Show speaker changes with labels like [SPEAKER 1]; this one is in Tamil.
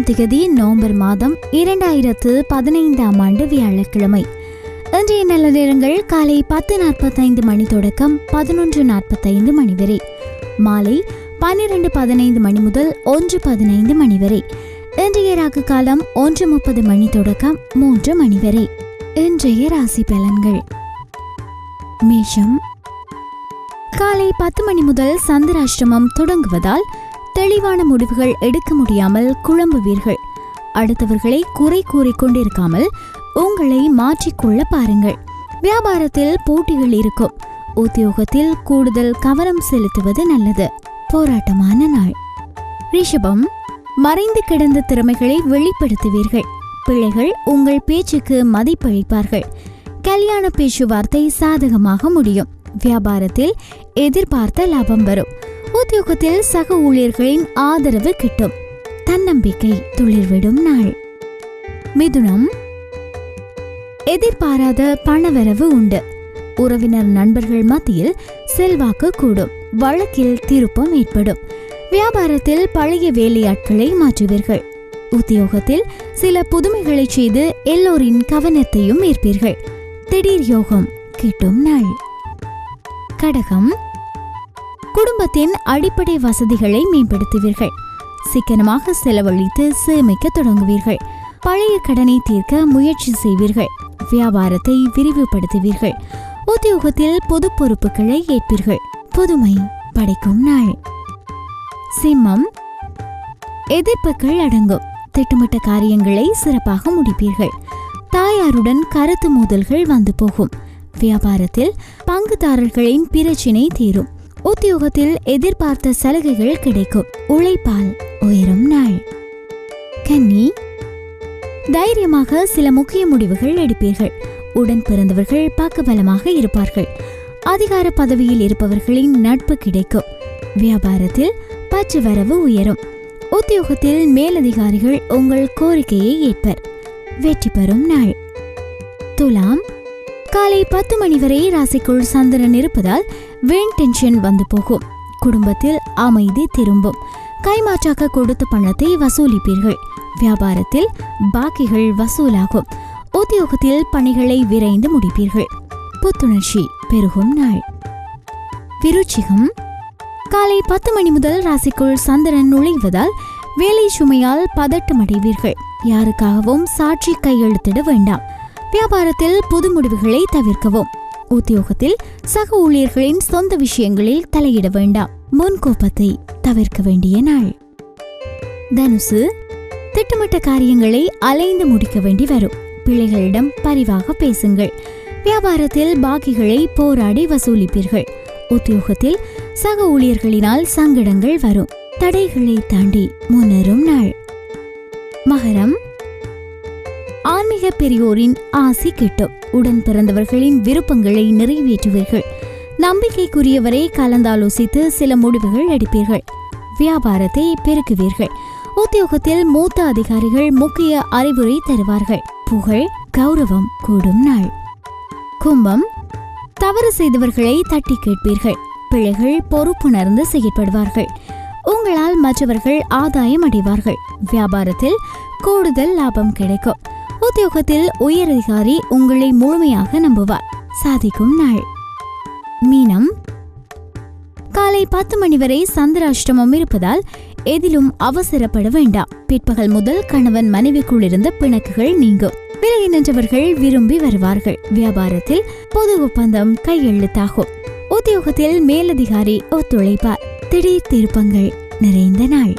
[SPEAKER 1] திகதி நவம்பர் மாதம் 2015 ஆண்டு வியாழக்கிழமை. இன்றைய நல்ல நேரங்கள் காலை 10:45 மணி தொடக்கம் 11:45 மணி வரை, மாலை 12:15 மணி முதல் 1:15 மணி வரை. இன்றைய ராகு காலம் 1:30 மணி தொடக்கம் 3 மணி வரை. இன்றைய ராசி பலன்கள். மேஷம். காலை 10 மணி முதல் சந்திராஷ்டமம் தொடங்குவதால் தெளிவான முடிவுகள் எடுக்க முடியாமல் குழம்புவீர்கள். அடுத்தவர்களை குறை கூறிக்கொண்டிருக்காமல் உங்களை மாற்றிக்கொள்ள பாருங்கள். வியாபாரத்தில் போட்டிகள் இருக்கும். உத்தியோகத்தில் கூடுதல் கவனம் செலுத்துவது நல்லது. போராட்டமான நாள். ரிஷபம். மறைந்து கிடந்த திறமைகளை வெளிப்படுத்துவீர்கள். பிள்ளைகள் உங்கள் பேச்சுக்கு மதிப்பளிப்பார்கள். கல்யாண பேச்சுவார்த்தை சாதகமாக முடியும். வியாபாரத்தில் எதிர்பார்த்த லாபம் வரும். உத்தியோகத்தில் சக ஊழியர்களின் ஆதரவு கிட்டும். தன்னம்பிக்கை துளிர்விடும் நாள். மிதுனம். எதிர்பாராத பணவரவு உண்டு. உறவினர் நண்பர்கள் மத்தியில் செல்வாக்கு கூடும். வழக்கில் திருப்பம் ஏற்படும். வியாபாரத்தில் பழைய வேலையாட்களை மாற்றுவீர்கள். உத்தியோகத்தில் சில புதுமைகளை செய்து எல்லோரின் கவனத்தையும் ஈர்ப்பீர்கள். திடீர் யோகம் கிட்டும் நாள். கடகம். குடும்பத்தின் அடிப்படை வசதிகளை மேம்படுத்துவீர்கள். சிக்கனமாக செலவழித்து சேமிக்க தொடங்குவீர்கள். பழைய கடனை தீர்க்க முயற்சி செய்வீர்கள். வியாபாரத்தை விரிவுபடுத்துவீர்கள். உத்தியோகத்தில் பொது பொறுப்புகளை ஏற்பீர்கள். புதுமை படைக்கும் நாள். சிம்மம். எதிர்ப்புகள் அடங்கும். திட்டமிட்ட காரியங்களை சிறப்பாக முடிப்பீர்கள். தாயாருடன் கருத்து மோதல்கள் வந்து போகும். வியாபாரத்தில் பங்குதாரர்களின் பிரச்சினை தீரும். உத்தியோகத்தில் எதிர்பார்த்த சலுகைகள் கிடைக்கும். உழைப்பால் உயரும் நாள். கன்னி. தைரியமாக சில முக்கிய முடிவுகள் எடுப்பீர்கள். உடன் பிறந்தவர்கள் பக்கபலமாக இருப்பார்கள். அதிகார பதவியில் இருப்பவர்களின் நட்பு கிடைக்கும். வியாபாரத்தில் பற்று வரவு உயரும். உத்தியோகத்தில் மேலதிகாரிகள் உங்கள் கோரிக்கையை ஏற்பர். வெற்றி பெறும் நாள். துலாம். காலை 10 மணி வரை ராசிக்குள் சந்திரன் இருப்பதால் வீண் டென்ஷன் வந்து போகும். குடும்பத்தில் அமைதி திரும்பும். கைமாற்றாக கொடுத்த பணத்தை வசூலிப்பீர்கள். வியாபாரத்தில் பாக்கிகள் வசூலாகும். உத்தியோகத்தில் பணிகளை விரைந்து முடிப்பீர்கள். புத்துணர்ச்சி பெருகும் நாள். விருச்சிகம். காலை 10 மணி முதல் ராசிக்குள் சந்திரன் நுழைவதால் வேலை சுமையால் பதட்டமடைவீர்கள். யாருக்காகவும் சாட்சி கையெழுத்திட வேண்டாம். வியாபாரத்தில் புது முடிவுகளை தவிர்க்கவும். உத்தியோகத்தில் சக ஊழியர்களின் சொந்த விஷயங்களில் தலையிட வேண்டாம். முன்கோபத்தை தவிர்க்க வேண்டிய நாள். தனுசு. திட்டமிட்ட காரியங்களை அலைந்து முடிக்க வேண்டி வரும். பிள்ளைகளிடம் பரிவாக பேசுங்கள். வியாபாரத்தில் பாக்கிகளை போராடி வசூலிப்பீர்கள். உத்தியோகத்தில் சக ஊழியர்களினால் சங்கடங்கள் வரும். தடைகளை தாண்டி முன்னேறும் நாள். மகரம். ஆன்மீக பெரியோரின் ஆசி கிட்டும். உடன் பிறந்தவர்களின் விருப்பங்களை நிறைவேற்றுவீர்கள். நம்பிக்கைக்குரியவரை கலந்தாலோசித்து சில முடிவுகள் எடுப்பீர்கள். வியாபாரத்தை பெருக்குவீர்கள். உத்தியோகத்தில் மூத்த அதிகாரிகள் முக்கிய அறிவுரை தருவார்கள். புகழ் கௌரவம் கூடும் நாள். கும்பம். தவறு செய்தவர்களை தட்டி கேட்பீர்கள். பிள்ளைகள் பொறுப்புணர்ந்து செயற்படுவார்கள். உங்களால் மற்றவர்கள் ஆதாயம் அடைவார்கள். வியாபாரத்தில் கூடுதல் லாபம் கிடைக்கும். உத்தியோகத்தில் உயரதிகாரி உங்களை முழுமையாக நம்புவார். சாதிக்கும் நாள். மீனம். காலை 10 மணி வரை சந்திராஷ்டமம் இருப்பதால் எதிலும் அவசரப்பட வேண்டாம். பிற்பகல் முதல் கணவன் மனைவிக்குள் இருந்த பிணக்குகள் நீங்கும். விலகி நின்றவர்கள் விரும்பி வருவார்கள். வியாபாரத்தில் பொது ஒப்பந்தம் கையெழுத்தாகும். உத்தியோகத்தில் மேலதிகாரி ஒத்துழைப்பார். திடீர் திருப்பங்கள் நிறைந்த நாள்.